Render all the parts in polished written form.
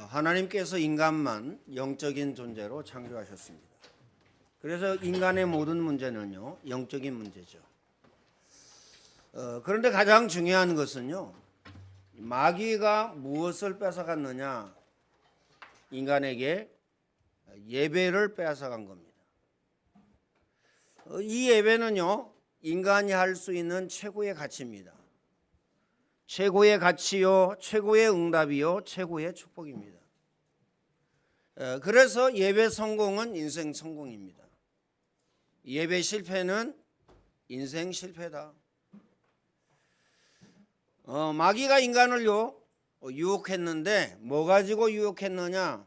하나님께서 인간만 영적인 존재로 창조하셨습니다. 그래서 인간의 모든 문제는요, 영적인 문제죠. 그런데 가장 중요한 것은요, 마귀가 무엇을 뺏어갔느냐? 인간에게 예배를 뺏어간 겁니다. 이 예배는요, 인간이 할 수 있는 최고의 가치입니다. 최고의 가치요, 최고의 응답이요, 최고의 축복입니다. 그래서 예배 성공은 인생 성공입니다. 예배 실패는 인생 실패다. 마귀가 인간을요 유혹했는데 뭐 가지고 유혹했느냐?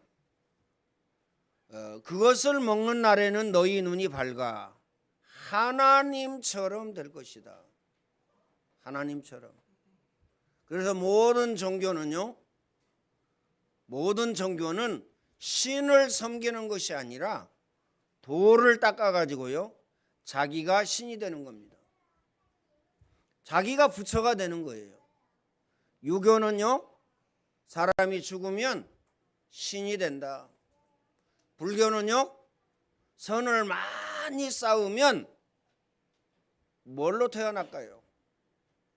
그것을 먹는 날에는 너희 눈이 밝아 하나님처럼 될 것이다. 하나님처럼. 그래서 모든 종교는 신을 섬기는 것이 아니라 돌을 닦아가지고요 자기가 신이 되는 겁니다. 자기가 부처가 되는 거예요. 유교는요 사람이 죽으면 신이 된다. 불교는요 선을 많이 쌓으면 뭘로 태어날까요?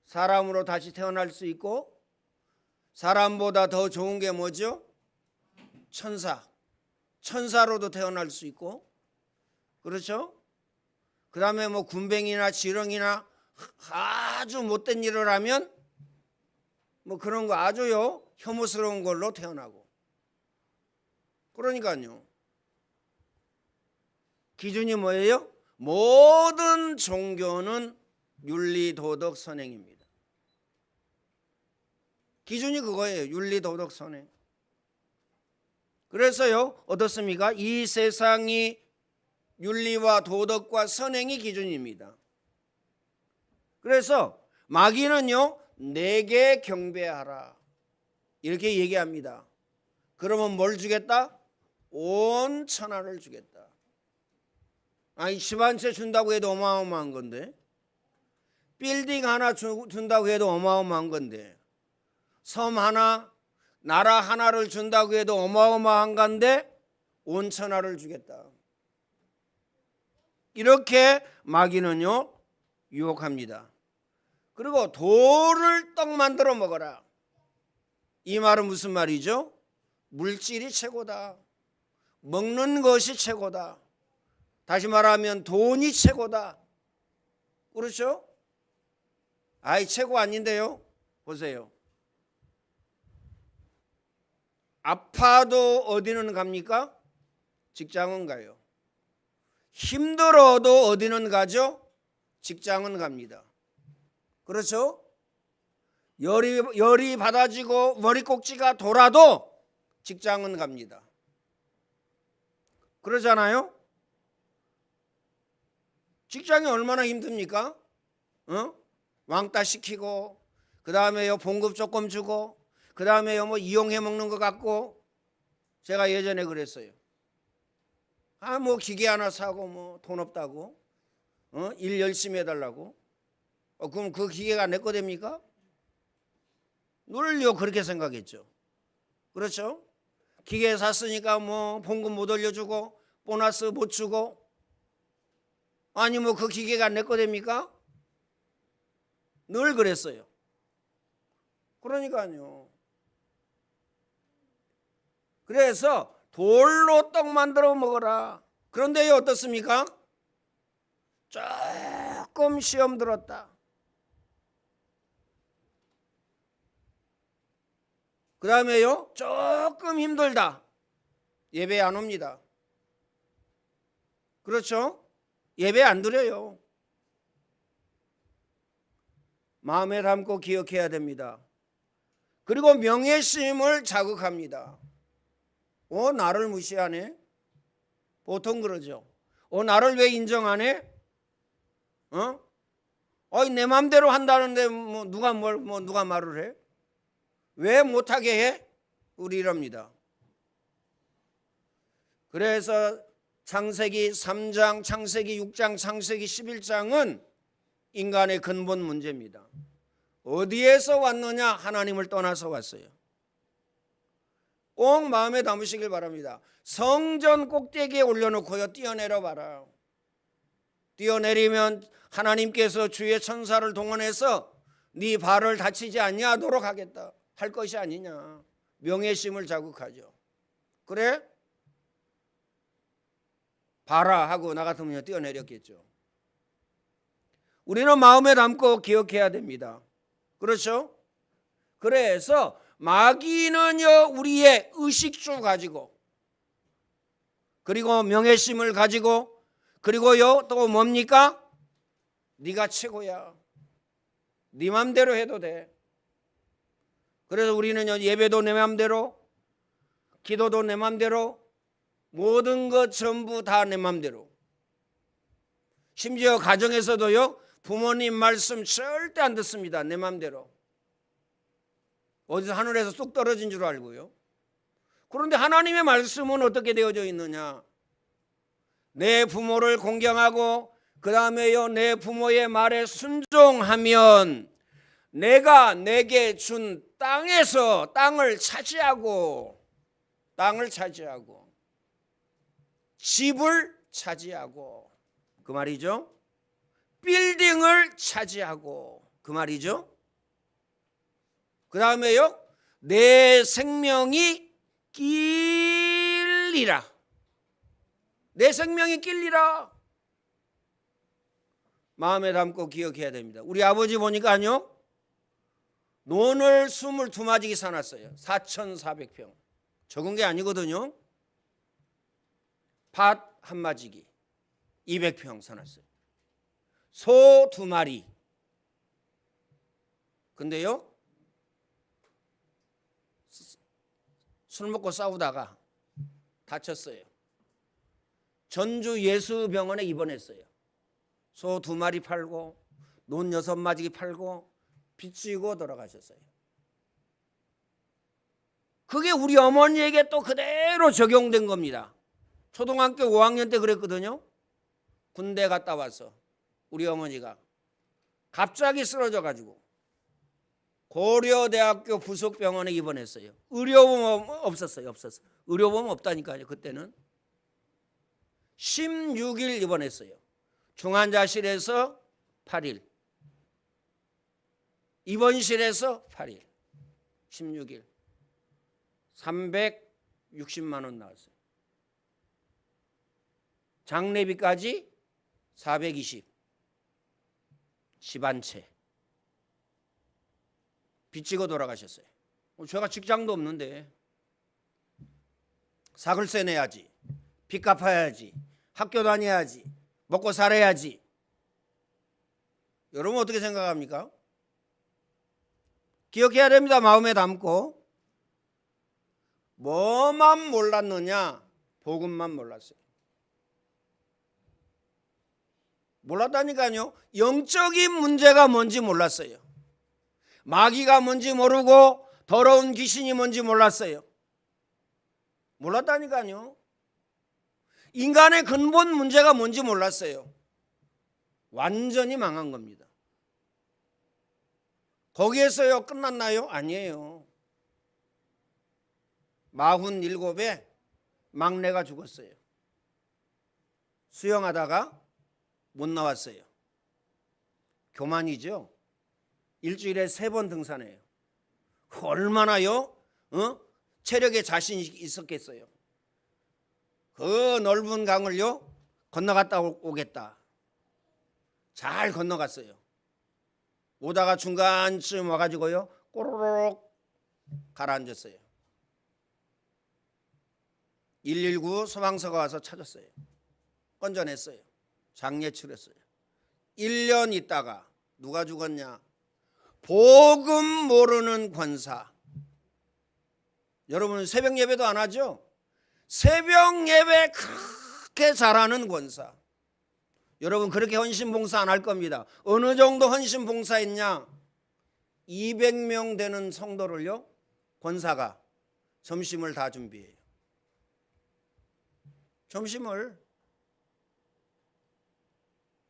사람으로 다시 태어날 수 있고, 사람보다 더 좋은 게 뭐죠? 천사로도 태어날 수 있고, 그렇죠? 그 다음에 뭐 군뱅이나 지렁이나 아주 못된 일을 하면 뭐 그런 거 아주요 혐오스러운 걸로 태어나고. 그러니까요 기준이 뭐예요? 모든 종교는 윤리 도덕 선행입니다. 기준이 그거예요. 윤리 도덕 선행. 그래서요 어떻습니까? 이 세상이 윤리와 도덕과 선행이 기준입니다. 그래서 마귀는요 내게 경배하라 이렇게 얘기합니다. 그러면 뭘 주겠다? 온 천하를 주겠다. 아니 집 한 채 준다고 해도 어마어마한 건데, 빌딩 하나 준다고 해도 어마어마한 건데, 섬 하나, 나라 하나를 준다고 해도 어마어마한 건데 온 천하를 주겠다. 이렇게 마귀는요 유혹합니다. 그리고 돌을 떡 만들어 먹어라. 이 말은 무슨 말이죠? 물질이 최고다. 먹는 것이 최고다. 다시 말하면 돈이 최고다. 그렇죠? 아이 최고 아닌데요. 보세요. 아파도 어디는 갑니까? 직장은 가요. 힘들어도 어디는 가죠? 직장은 갑니다. 그렇죠? 열이 받아지고 머리꼭지가 돌아도 직장은 갑니다. 그러잖아요? 직장이 얼마나 힘듭니까? 왕따 시키고, 그 다음에 봉급 조금 주고, 그 다음에 뭐 이용해 먹는 것 같고. 제가 예전에 그랬어요. 뭐 기계 하나 사고 뭐 돈 없다고, 일 열심히 해달라고. 그럼 그 기계가 내 거 됩니까? 늘요 그렇게 생각했죠. 그렇죠? 기계 샀으니까 뭐 봉급 못 올려주고 보너스 못 주고, 아니 뭐 그 기계가 내 거 됩니까? 늘 그랬어요. 그러니까요. 그래서 돌로 떡 만들어 먹어라. 그런데 어떻습니까? 조금 시험 들었다. 그 다음에요 조금 힘들다. 예배 안 옵니다. 그렇죠? 예배 안 드려요. 마음에 담고 기억해야 됩니다. 그리고 명예심을 자극합니다. 나를 무시하네? 보통 그러죠. 나를 왜 인정 안 해? 내 마음대로 한다는데 뭐 누가 말을 해? 왜 못하게 해? 우리 이럽니다. 그래서 창세기 3장, 창세기 6장, 창세기 11장은 인간의 근본 문제입니다. 어디에서 왔느냐? 하나님을 떠나서 왔어요. 꼭 마음에 담으시길 바랍니다. 성전 꼭대기에 올려놓고요, 뛰어내려 봐라. 뛰어내리면 하나님께서 주의 천사를 동원해서 네 발을 다치지 아니하도록 하겠다 할 것이 아니냐. 명예심을 자극하죠. 그래? 봐라 하고 나 같으면 뛰어내렸겠죠. 우리는 마음에 담고 기억해야 됩니다. 그렇죠? 그래서 마귀는요, 우리의 의식주 가지고, 그리고 명예심을 가지고, 그리고요 또 뭡니까? 네가 최고야, 네 맘대로 해도 돼. 그래서 우리는요, 예배도 내 맘대로, 기도도 내 맘대로, 모든 것 전부 다 내 맘대로. 심지어 가정에서도요, 부모님 말씀 절대 안 듣습니다. 내 맘대로. 어디서 하늘에서 쑥 떨어진 줄 알고요. 그런데 하나님의 말씀은 어떻게 되어져 있느냐? 내 부모를 공경하고 그 다음에요, 내 부모의 말에 순종하면 내가 내게 준 땅에서 땅을 차지하고 집을 차지하고, 그 말이죠. 빌딩을 차지하고, 그 말이죠. 그 다음에요, 내 생명이 길리라. 내 생명이 길리라. 마음에 담고 기억해야 됩니다. 우리 아버지 보니까요, 논을 22마지기 사놨어요. 4,400평. 적은 게 아니거든요. 밭 한 마지기 200평 사놨어요. 소 2마리. 근데요, 술 먹고 싸우다가 다쳤어요. 전주 예수병원에 입원했어요. 소 2마리 팔고 논 6마지기 팔고 빚지고 돌아가셨어요. 그게 우리 어머니에게 또 그대로 적용된 겁니다. 초등학교 5학년 때 그랬거든요. 군대 갔다 와서 우리 어머니가 갑자기 쓰러져 가지고 고려대학교 부속병원에 입원했어요. 의료보험 없었어요. 의료보험 없다니까요. 그때는 16일 입원했어요. 중환자실에서 8일, 입원실에서 8일, 16일, 360만 원 나왔어요. 장례비까지 420, 집 한 채. 빚지고 돌아가셨어요. 제가 직장도 없는데 사글세 내야지, 빚 갚아야지, 학교 다녀야지, 먹고 살아야지. 여러분 어떻게 생각합니까? 기억해야 됩니다. 마음에 담고. 뭐만 몰랐느냐? 복음만 몰랐어요. 몰랐다니까요. 영적인 문제가 뭔지 몰랐어요. 마귀가 뭔지 모르고 더러운 귀신이 뭔지 몰랐어요. 몰랐다니까요. 인간의 근본 문제가 뭔지 몰랐어요. 완전히 망한 겁니다. 거기에서요 끝났나요? 아니에요. 47에 막내가 죽었어요. 수영하다가 못 나왔어요. 교만이죠. 일주일에 3번 등산해요. 얼마나요? 체력에 자신이 있었겠어요. 그 넓은 강을요 건너갔다 오겠다. 잘 건너갔어요. 오다가 중간쯤 와가지고요 꼬르륵 가라앉았어요. 119 소방서가 와서 찾았어요. 건져냈어요. 장례 치렀어요. 1년 있다가 누가 죽었냐? 복음 모르는 권사. 여러분 새벽 예배도 안 하죠? 새벽 예배 그렇게 잘하는 권사. 여러분 그렇게 헌신 봉사 안 할 겁니다. 어느 정도 헌신 봉사했냐? 200명 되는 성도를요 권사가 점심을 다 준비해요. 점심을.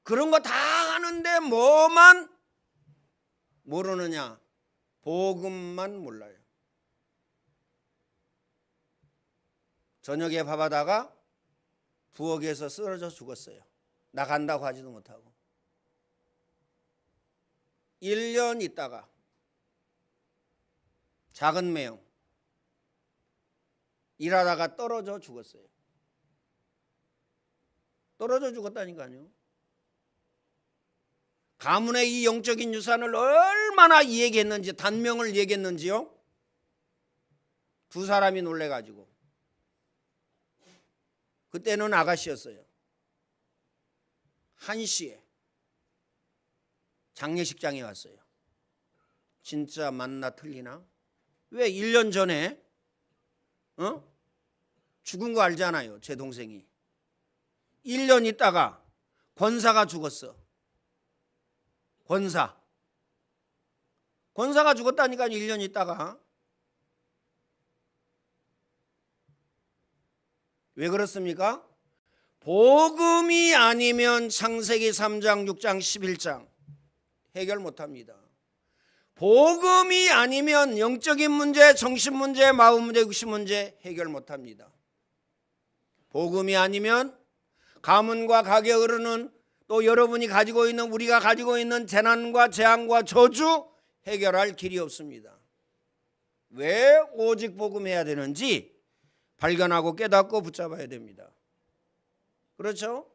그런 거 다 하는데 뭐만 모르느냐? 복음만 몰라요. 저녁에 밥하다가 부엌에서 쓰러져 죽었어요. 나간다고 하지도 못하고. 1년 있다가 작은 매형 일하다가 떨어져 죽었어요. 떨어져 죽었다니까요. 가문의 이 영적인 유산을 얼마나 얘기했는지, 단명을 얘기했는지요. 두 사람이 놀래가지고. 그때는 아가씨였어요. 1시에 장례식장에 왔어요. 진짜 맞나 틀리나? 왜 1년 전에 죽은 거 알잖아요. 제 동생이. 1년 있다가 권사가 죽었어. 권사가 죽었다니까. 1년 있다가. 왜 그렇습니까? 복음이 아니면 창세기 3장, 6장, 11장 해결 못합니다. 복음이 아니면 영적인 문제, 정신 문제, 마음 문제, 육신 문제 해결 못합니다. 복음이 아니면 가문과 가게 흐르는, 또 여러분이 가지고 있는, 우리가 가지고 있는 재난과 재앙과 저주 해결할 길이 없습니다. 왜 오직 복음해야 되는지 발견하고 깨닫고 붙잡아야 됩니다. 그렇죠?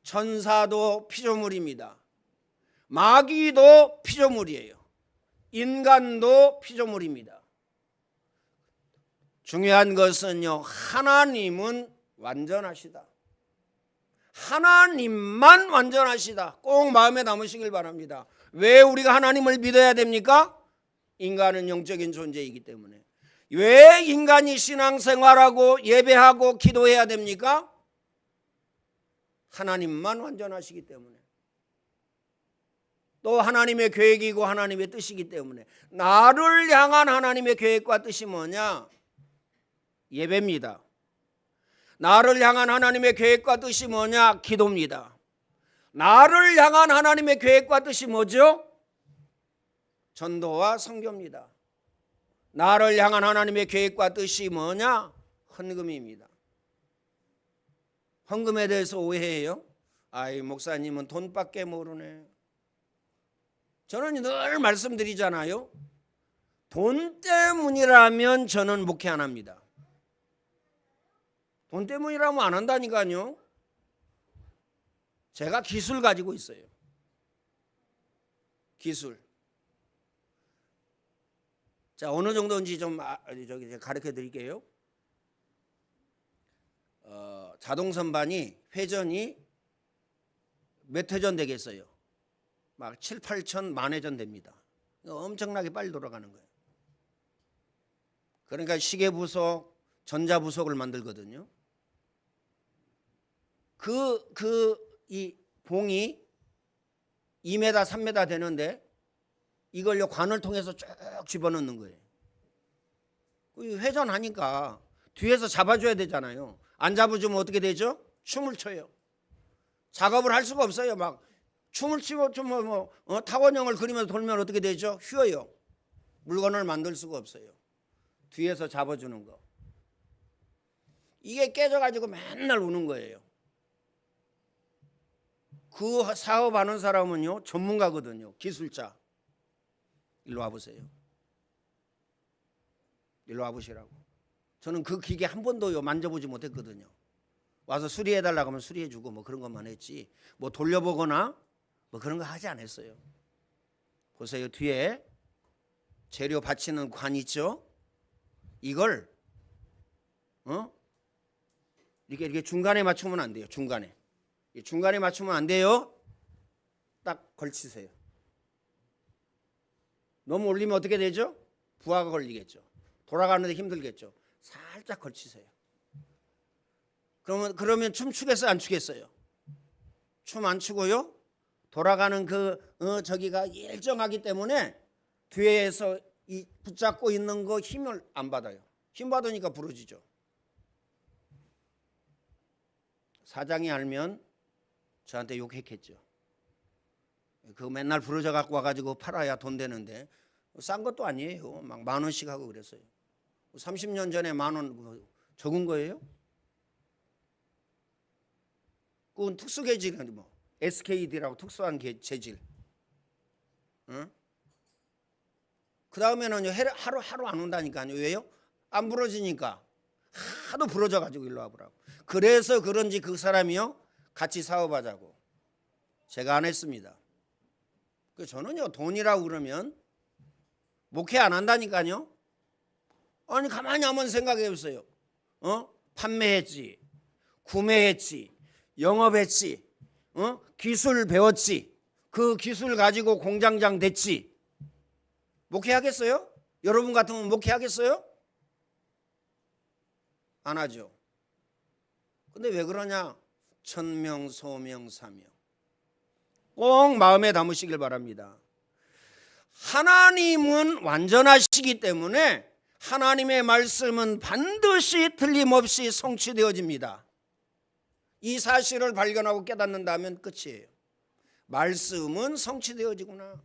천사도 피조물입니다. 마귀도 피조물이에요. 인간도 피조물입니다. 중요한 것은요, 하나님은 완전하시다. 하나님만 완전하시다. 꼭 마음에 담으시길 바랍니다. 왜 우리가 하나님을 믿어야 됩니까? 인간은 영적인 존재이기 때문에. 왜 인간이 신앙생활하고 예배하고 기도해야 됩니까? 하나님만 완전하시기 때문에. 또 하나님의 계획이고 하나님의 뜻이기 때문에. 나를 향한 하나님의 계획과 뜻이 뭐냐? 예배입니다. 나를 향한 하나님의 계획과 뜻이 뭐냐? 기도입니다. 나를 향한 하나님의 계획과 뜻이 뭐죠? 전도와 선교입니다. 나를 향한 하나님의 계획과 뜻이 뭐냐? 헌금입니다. 헌금에 대해서 오해해요. 아이, 목사님은 돈밖에 모르네. 저는 늘 말씀드리잖아요. 돈 때문이라면 저는 목회 안 합니다. 돈 때문이라면 안 한다니까요. 제가 기술 가지고 있어요. 기술. 자, 어느 정도인지 좀 가르쳐 드릴게요. 자동 선반이 회전이 몇 회전 되겠어요? 막 7, 8천, 만 회전 됩니다. 엄청나게 빨리 돌아가는 거예요. 그러니까 시계 부속, 전자 부속을 만들거든요. 이 봉이 2m, 3m 되는데 이걸요 관을 통해서 쭉 집어넣는 거예요. 회전하니까 뒤에서 잡아줘야 되잖아요. 안 잡아주면 어떻게 되죠? 춤을 춰요. 작업을 할 수가 없어요. 막 춤을 추고 타원형을 그리면서 돌면 어떻게 되죠? 휘어요. 물건을 만들 수가 없어요. 뒤에서 잡아주는 거. 이게 깨져가지고 맨날 우는 거예요. 그 사업하는 사람은요 전문가거든요. 기술자. 일로 와보세요. 일로 와보시라고. 저는 그 기계 한 번도 만져보지 못했거든요. 와서 수리해달라고 하면 수리해주고 뭐 그런 것만 했지, 뭐 돌려보거나 뭐 그런 거 하지 않았어요. 보세요. 뒤에 재료 받치는 관 있죠? 이걸 이렇게 중간에 맞추면 안 돼요. 중간에 맞추면 안 돼요. 딱 걸치세요. 너무 올리면 어떻게 되죠? 부하가 걸리겠죠. 돌아가는데 힘들겠죠. 살짝 걸치세요. 그러면 춤 추겠어요? 안 추겠어요? 춤 안 추고요. 돌아가는 저기가 일정하기 때문에 뒤에서 이 붙잡고 있는 거 힘을 안 받아요. 힘 받으니까 부러지죠. 사장이 알면 저한테 욕했겠죠. 그거 맨날 부러져 갖고 와가지고 팔아야 돈 되는데 싼 것도 아니에요. 막 10,000원씩 하고 그랬어요. 30년 전에 10,000원 적은 거예요? 그건 특수계질이 뭐 SKD라고 특수한 재질. 응? 그 다음에는 하루 안 온다니까요. 왜요? 안 부러지니까. 하도 부러져가지고 일로 와보라고. 그래서 그런지 그 사람이요 같이 사업하자고. 제가 안 했습니다. 저는요 돈이라고 그러면 목회 안 한다니까요. 아니 가만히 한번 생각해 보세요. 판매했지, 구매했지, 영업했지, 기술 배웠지, 그 기술 가지고 공장장 됐지. 목회하겠어요? 여러분 같으면 목회하겠어요? 안 하죠. 근데 왜 그러냐? 천명, 소명, 사명. 꼭 마음에 담으시길 바랍니다. 하나님은 완전하시기 때문에 하나님의 말씀은 반드시 틀림없이 성취되어집니다. 이 사실을 발견하고 깨닫는다면 끝이에요. 말씀은 성취되어지구나.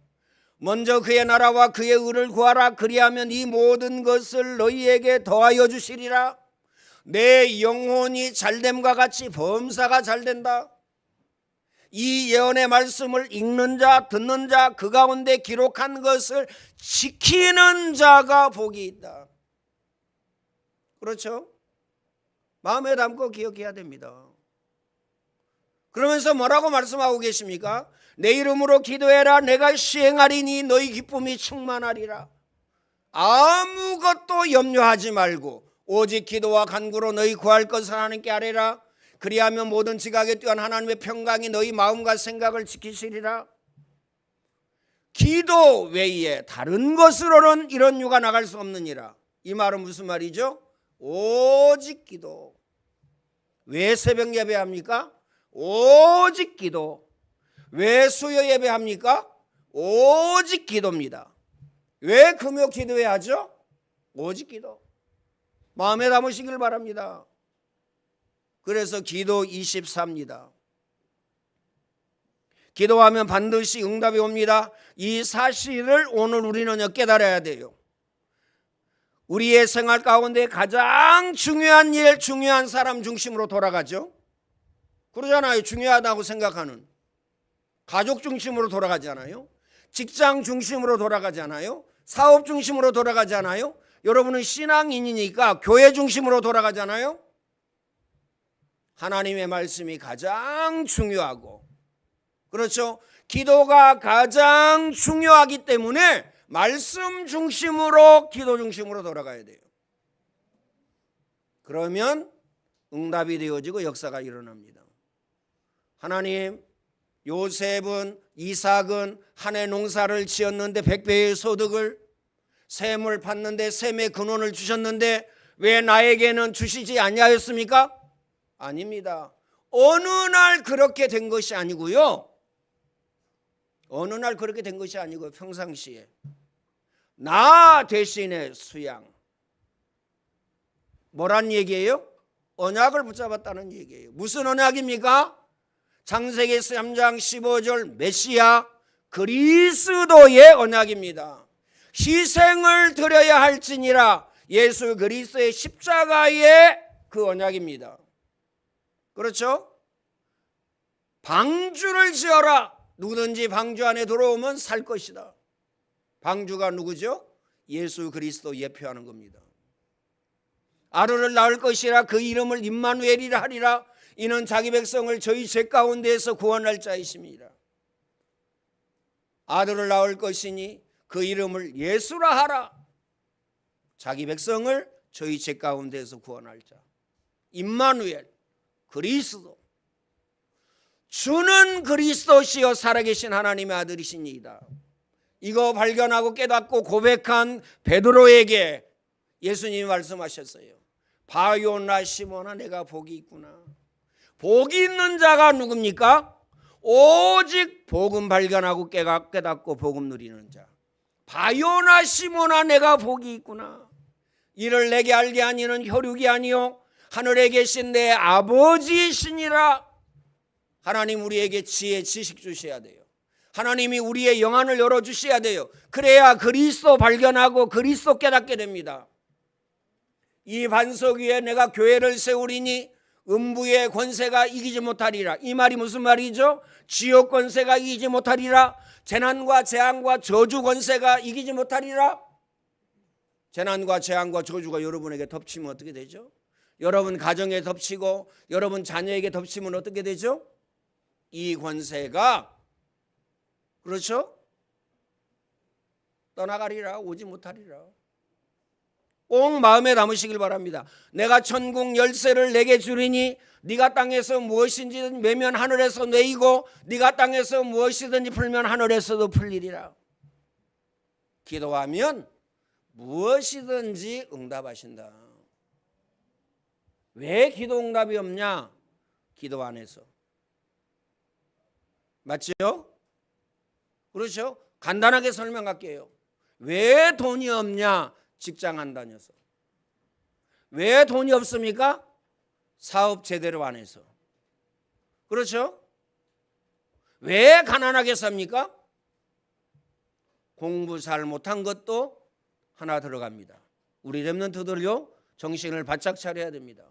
먼저 그의 나라와 그의 의를 구하라. 그리하면 이 모든 것을 너희에게 더하여 주시리라. 내 영혼이 잘됨과 같이 범사가 잘된다. 이 예언의 말씀을 읽는 자, 듣는 자, 그 가운데 기록한 것을 지키는 자가 복이 있다. 그렇죠? 마음에 담고 기억해야 됩니다. 그러면서 뭐라고 말씀하고 계십니까? 내 이름으로 기도해라. 내가 시행하리니 너희 기쁨이 충만하리라. 아무것도 염려하지 말고 오직 기도와 간구로 너희 구할 것을 하나님께 아뢰라. 그리하면 모든 지각에 뛰어난 하나님의 평강이 너희 마음과 생각을 지키시리라. 기도 외에 다른 것으로는 이런 유가 나갈 수 없느니라. 이 말은 무슨 말이죠? 오직 기도. 왜 새벽 예배합니까? 오직 기도. 왜 수요 예배합니까? 오직 기도입니다. 왜 금요 기도해야 하죠? 오직 기도. 마음에 담으시길 바랍니다. 그래서 기도 24입니다. 기도하면 반드시 응답이 옵니다. 이 사실을 오늘 우리는 깨달아야 돼요. 우리의 생활 가운데 가장 중요한 일, 중요한 사람 중심으로 돌아가죠. 그러잖아요. 중요하다고 생각하는. 가족 중심으로 돌아가잖아요. 직장 중심으로 돌아가잖아요. 사업 중심으로 돌아가잖아요. 여러분은 신앙인이니까 교회 중심으로 돌아가잖아요. 하나님의 말씀이 가장 중요하고, 그렇죠? 기도가 가장 중요하기 때문에 말씀 중심으로, 기도 중심으로 돌아가야 돼요. 그러면 응답이 되어지고 역사가 일어납니다. 하나님, 요셉은, 이삭은 한 해 농사를 지었는데 100배의 소득을, 셈을 받는데 셈의 근원을 주셨는데 왜 나에게는 주시지 아니하였습니까? 아닙니다. 어느 날 그렇게 된 것이 아니고요. 어느 날 그렇게 된 것이 아니고 평상시에 나 대신에 수양. 뭐란 얘기예요? 언약을 붙잡았다는 얘기예요. 무슨 언약입니까? 창세기 3장 15절 메시아 그리스도의 언약입니다. 희생을 드려야 할지니라. 예수 그리스도의 십자가의 그 언약입니다. 그렇죠? 방주를 지어라. 누구든지 방주 안에 들어오면 살 것이다. 방주가 누구죠? 예수 그리스도 예표하는 겁니다. 아들을 낳을 것이라. 그 이름을 임마누엘이라 하리라. 이는 자기 백성을 저희 죄 가운데에서 구원할 자이십니다. 아들을 낳을 것이니 그 이름을 예수라 하라. 자기 백성을 저희 죄 가운데에서 구원할 자. 임마누엘, 그리스도. 주는 그리스도시요 살아계신 하나님의 아들이시니이다. 이거 발견하고 깨닫고 고백한 베드로에게 예수님이 말씀하셨어요. 바요나 시몬아, 내가 복이 있구나. 복이 있는 자가 누굽니까? 오직 복음 발견하고 깨닫고 복음 누리는 자. 바요나 시몬아, 내가 복이 있구나. 이를 내게 알게 하니는 혈육이 아니요 하늘에 계신 내 아버지이시니라. 하나님 우리에게 지혜, 지식 주셔야 돼요. 하나님이 우리의 영안을 열어주셔야 돼요. 그래야 그리스도 발견하고 그리스도 깨닫게 됩니다. 이 반석 위에 내가 교회를 세우리니 음부의 권세가 이기지 못하리라. 이 말이 무슨 말이죠? 지옥 권세가 이기지 못하리라. 재난과 재앙과 저주 권세가 이기지 못하리라. 재난과 재앙과 저주가 여러분에게 덮치면 어떻게 되죠? 여러분 가정에 덮치고 여러분 자녀에게 덮치면 어떻게 되죠? 이 권세가, 그렇죠? 떠나가리라. 오지 못하리라. 꼭 마음에 담으시길 바랍니다. 내가 천국 열쇠를 내게 주리니 네가 땅에서 무엇인지 매면 하늘에서 내이고 네가 땅에서 무엇이든지 풀면 하늘에서도 풀리리라. 기도하면 무엇이든지 응답하신다. 왜 기도 응답이 없냐? 기도 안 해서. 맞죠? 그렇죠? 간단하게 설명할게요. 왜 돈이 없냐? 직장 안 다녀서. 왜 돈이 없습니까? 사업 제대로 안 해서. 그렇죠? 왜 가난하게 삽니까? 공부 잘 못한 것도 하나 들어갑니다. 우리 렘넌트들요, 정신을 바짝 차려야 됩니다.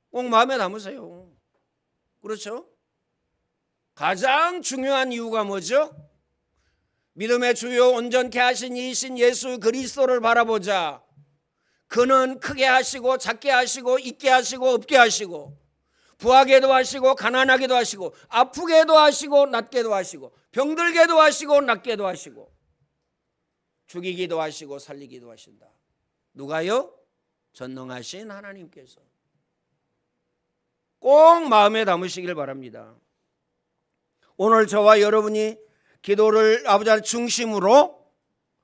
꼭 마음에 담으세요. 그렇죠? 가장 중요한 이유가 뭐죠? 믿음의 주요 온전케 하신 이신 예수 그리스도를 바라보자. 그는 크게 하시고 작게 하시고 있게 하시고 없게 하시고 부하게도 하시고 가난하게도 하시고 아프게도 하시고 낫게도 하시고 병들게도 하시고 낫게도 하시고 죽이기도 하시고 살리기도 하신다. 누가요? 전능하신 하나님께서. 꼭 마음에 담으시길 바랍니다. 오늘 저와 여러분이 기도를 아버지 중심으로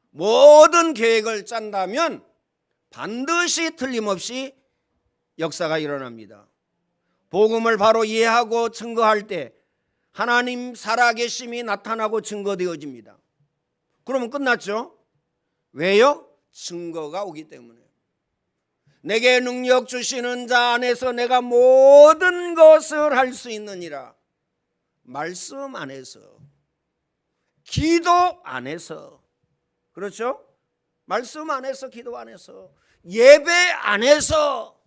모든 계획을 짠다면 반드시 틀림없이 역사가 일어납니다. 복음을 바로 이해하고 증거할 때 하나님 살아계심이 나타나고 증거되어집니다. 그러면 끝났죠? 왜요? 증거가 오기 때문에. 내게 능력 주시는 자 안에서 내가 모든 것을 할 수 있느니라. 말씀 안에서, 기도 안에서, 그렇죠? 말씀 안에서, 기도 안에서, 예배 안에서.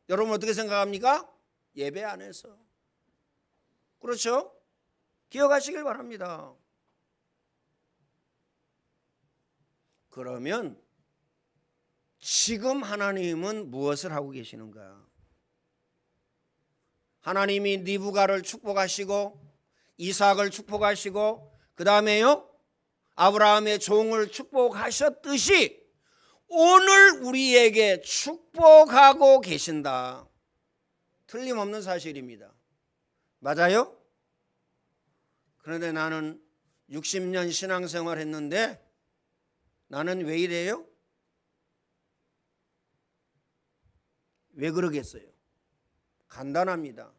여러분 어떻게 생각합니까? 예배 안에서. 그렇죠? 기억하시길 바랍니다. 그러면 지금 하나님은 무엇을 하고 계시는가? 하나님이 니부가를 축복하시고 이삭을 축복하시고 그 다음에요 아브라함의 종을 축복하셨듯이 오늘 우리에게 축복하고 계신다. 틀림없는 사실입니다. 맞아요? 그런데 나는 60년 신앙생활 했는데 나는 왜 이래요? 왜 그러겠어요? 간단합니다.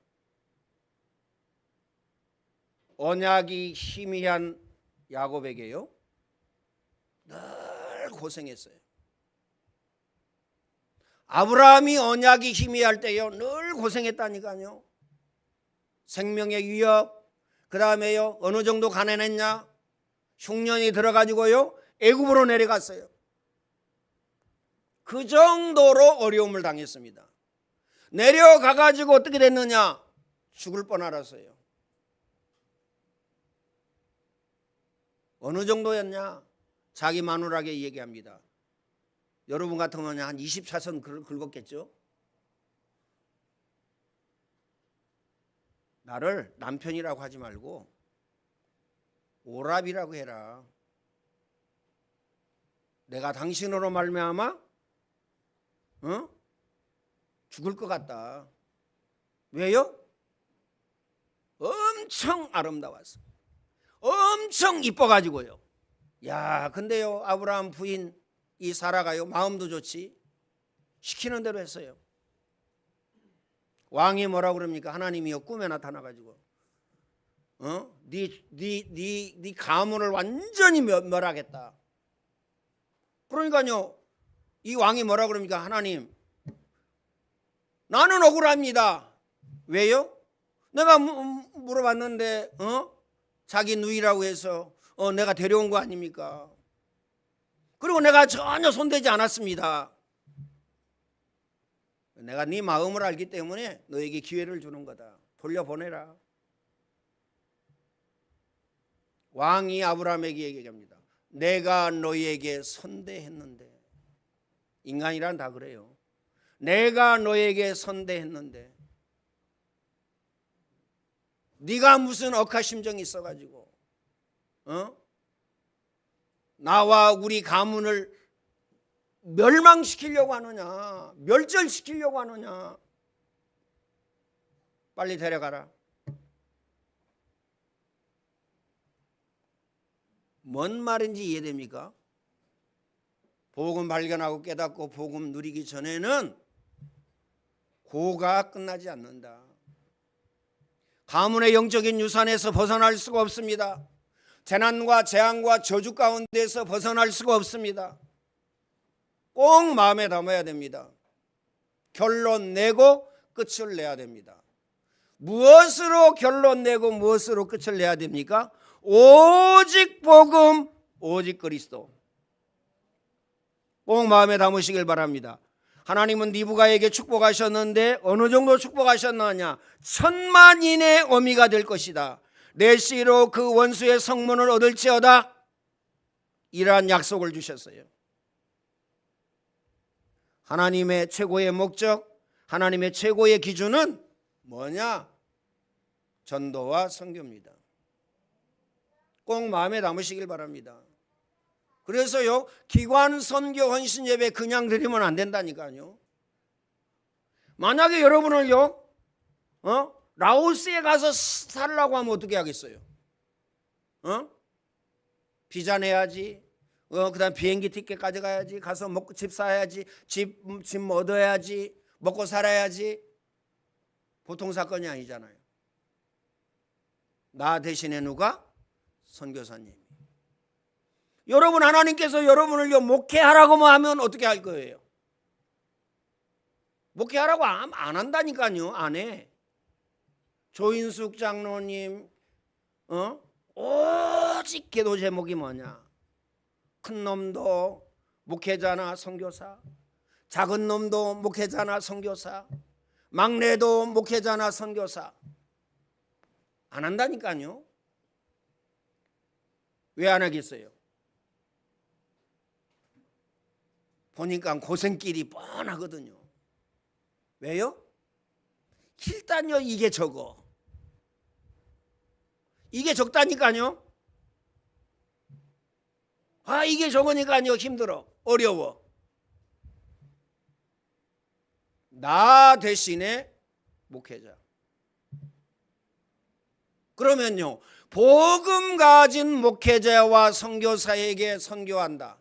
언약이 희미한 야곱에게요 늘 고생했어요. 아브라함이 언약이 희미할 때요 늘 고생했다니까요. 생명의 위협, 그 다음에요 어느 정도 가난했냐, 흉년이 들어가지고요 애굽으로 내려갔어요. 그 정도로 어려움을 당했습니다. 내려가가지고 어떻게 됐느냐? 죽을 뻔 알았어요. 어느 정도였냐? 자기 마누라에게 얘기합니다. 여러분 같으면 한 20차선 긁었겠죠? 나를 남편이라고 하지 말고 오랍이라고 해라. 내가 당신으로 말미암아 죽을 것 같다. 왜요? 엄청 아름다웠어. 엄청 이뻐가지고요. 야, 근데요 아브라함 부인 이 사라가요 마음도 좋지 시키는 대로 했어요. 왕이 뭐라고 그럽니까? 하나님이요 꿈에 나타나가지고 네 가문을 완전히 멸하겠다. 그러니까요 이 왕이 뭐라고 그럽니까? 하나님 나는 억울합니다. 왜요? 내가 물어봤는데 자기 누이라고 해서 내가 데려온 거 아닙니까? 그리고 내가 전혀 손대지 않았습니다. 내가 네 마음을 알기 때문에 너에게 기회를 주는 거다. 돌려보내라. 왕이 아브라함에게 얘기합니다. 내가 너에게 선대했는데. 인간이란 다 그래요. 내가 너에게 선대했는데 네가 무슨 억하심정이 있어가지고 나와 우리 가문을 멸망시키려고 하느냐, 멸절시키려고 하느냐. 빨리 데려가라. 뭔 말인지 이해됩니까? 복음 발견하고 깨닫고 복음 누리기 전에는 고가 끝나지 않는다. 가문의 영적인 유산에서 벗어날 수가 없습니다. 재난과 재앙과 저주 가운데서 벗어날 수가 없습니다. 꼭 마음에 담아야 됩니다. 결론 내고 끝을 내야 됩니다. 무엇으로 결론 내고 무엇으로 끝을 내야 됩니까? 오직 복음, 오직 그리스도. 꼭 마음에 담으시길 바랍니다. 하나님은 리브가에게 축복하셨는데 어느 정도 축복하셨느냐? 1000만인의 어미가 될 것이다. 내 씨로 그 원수의 성문을 얻을지어다. 이러한 약속을 주셨어요. 하나님의 최고의 목적, 하나님의 최고의 기준은 뭐냐? 전도와 선교입니다. 꼭 마음에 담으시길 바랍니다. 그래서요, 기관 선교 헌신 예배 그냥 드리면 안 된다니까요. 만약에 여러분을요, 라오스에 가서 살라고 하면 어떻게 하겠어요? 비자 내야지. 그다음 비행기 티켓 가져가야지. 가서 먹고 집 사야지. 집 얻어야지. 먹고 살아야지. 보통 사건이 아니잖아요. 나 대신에 누가? 선교사님. 여러분, 하나님께서 여러분을요 목회하라고만 하면 어떻게 할 거예요? 목회하라고 안 한다니까요. 안 해. 조인숙 장로님 오직 기도 제목이 뭐냐? 큰 놈도 목회자나 선교사, 작은 놈도 목회자나 선교사, 막내도 목회자나 선교사. 안 한다니까요. 왜 안 하겠어요? 보니까 고생길이 뻔하거든요. 왜요? 일단요, 이게 적어. 이게 적다니까요. 이게 적으니까요 힘들어. 어려워. 나 대신에 목회자. 그러면요, 복음 가진 목회자와 선교사에게 선교한다.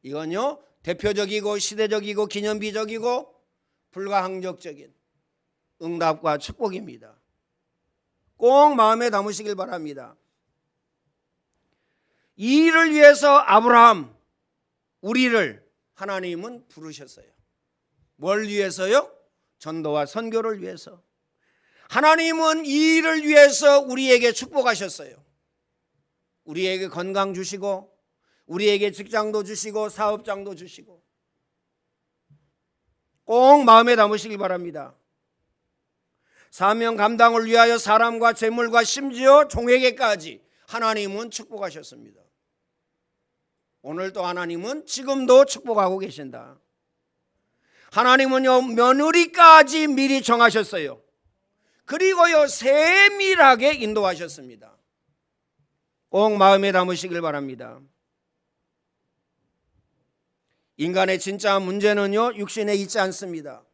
이건요, 대표적이고 시대적이고 기념비적이고 불가항력적인 응답과 축복입니다. 꼭 마음에 담으시길 바랍니다. 이 일을 위해서 아브라함, 우리를 하나님은 부르셨어요. 뭘 위해서요? 전도와 선교를 위해서. 하나님은 이 일을 위해서 우리에게 축복하셨어요. 우리에게 건강 주시고, 우리에게 직장도 주시고, 사업장도 주시고. 꼭 마음에 담으시길 바랍니다. 사명 감당을 위하여 사람과 재물과 심지어 종에게까지 하나님은 축복하셨습니다. 오늘도 하나님은 지금도 축복하고 계신다. 하나님은요, 며느리까지 미리 정하셨어요. 그리고요, 세밀하게 인도하셨습니다. 꼭 마음에 담으시길 바랍니다. 인간의 진짜 문제는요, 육신에 있지 않습니다.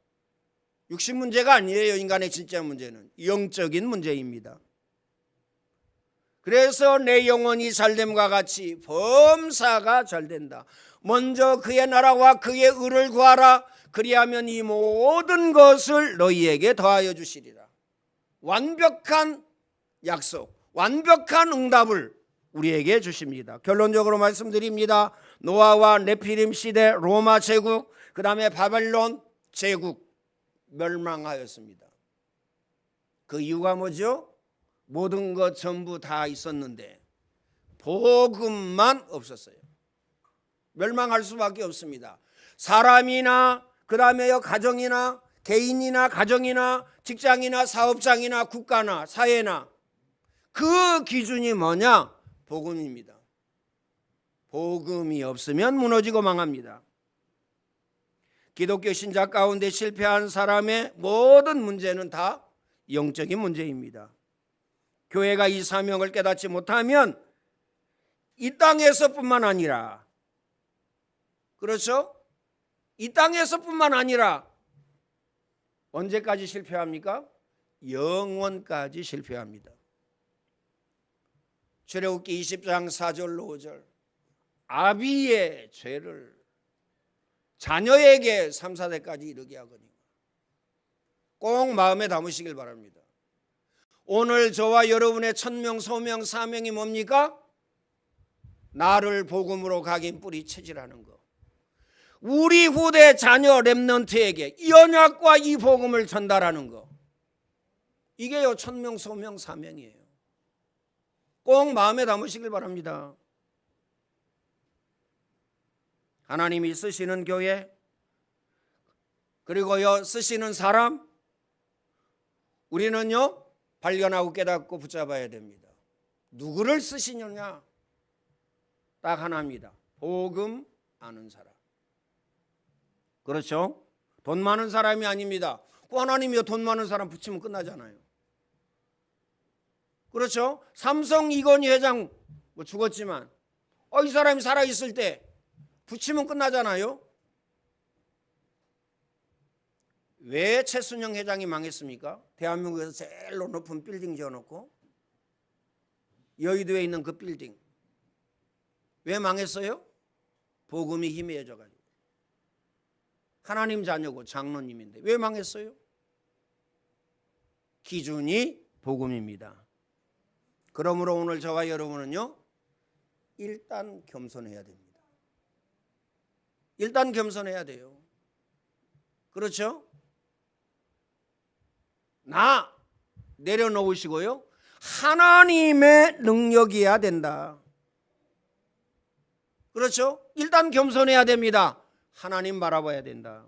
육신 문제가 아니에요. 인간의 진짜 문제는 영적인 문제입니다. 그래서 내 영혼이 잘됨과 같이 범사가 잘된다. 먼저 그의 나라와 그의 의를 구하라. 그리하면 이 모든 것을 너희에게 더하여 주시리라. 완벽한 약속, 완벽한 응답을 우리에게 주십니다. 결론적으로 말씀드립니다. 노아와 네피림 시대 로마 제국, 그 다음에 바벨론 제국 멸망하였습니다. 그 이유가 뭐죠? 모든 것 전부 다 있었는데 복음만 없었어요. 멸망할 수밖에 없습니다. 사람이나 그 다음에요, 가정이나 개인이나 가정이나 직장이나 사업장이나 국가나 사회나 그 기준이 뭐냐? 복음입니다. 복음이 없으면 무너지고 망합니다. 기독교 신자 가운데 실패한 사람의 모든 문제는 다 영적인 문제입니다. 교회가 이 사명을 깨닫지 못하면 이 땅에서뿐만 아니라, 그렇죠? 이 땅에서뿐만 아니라 언제까지 실패합니까? 영원까지 실패합니다. 출애굽기 20장 4절 5절 아비의 죄를 자녀에게 3, 4대까지 이르게 하거니 꼭 마음에 담으시길 바랍니다. 오늘 저와 여러분의 천명, 소명, 사명이 뭡니까? 나를 복음으로 각인 뿌리 체질하는 것. 우리 후대 자녀 렘넌트에게 이 언약과 이 복음을 전달하는 것. 이게요 천명, 소명, 사명이에요. 꼭 마음에 담으시길 바랍니다. 하나님이 쓰시는 교회, 그리고요 쓰시는 사람, 우리는요 발견하고 깨닫고 붙잡아야 됩니다. 누구를 쓰시느냐? 딱 하나입니다. 복음 아는 사람. 그렇죠? 돈 많은 사람이 아닙니다. 하나님이요 돈 많은 사람 붙이면 끝나잖아요. 그렇죠? 삼성 이건희 회장 뭐 죽었지만 이 사람이 살아있을 때 붙이면 끝나잖아요. 왜 최순영 회장이 망했습니까? 대한민국에서 제일 높은 빌딩 지어놓고 여의도에 있는 그 빌딩 왜 망했어요? 복음이 희미해져가지고. 하나님 자녀고 장로님인데 왜 망했어요? 기준이 복음입니다. 그러므로 오늘 저와 여러분은요 일단 겸손해야 됩니다. 일단 겸손해야 돼요. 그렇죠? 나 내려놓으시고요 하나님의 능력이어야 된다. 그렇죠? 일단 겸손해야 됩니다. 하나님 바라봐야 된다.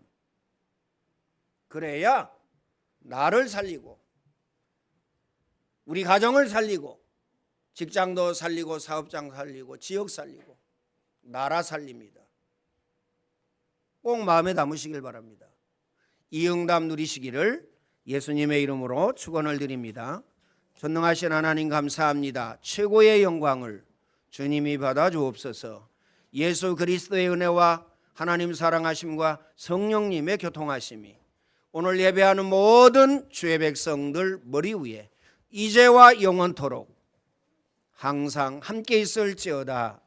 그래야 나를 살리고 우리 가정을 살리고 직장도 살리고 사업장 살리고 지역 살리고 나라 살립니다. 꼭 마음에 담으시길 바랍니다. 이 응답 누리시기를 예수님의 이름으로 축원을 드립니다. 전능하신 하나님 감사합니다. 최고의 영광을 주님이 받아 주옵소서. 예수 그리스도의 은혜와 하나님 사랑하심과 성령님의 교통하심이 오늘 예배하는 모든 주의 백성들 머리 위에 이제와 영원토록 항상 함께 있을지어다.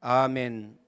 아멘.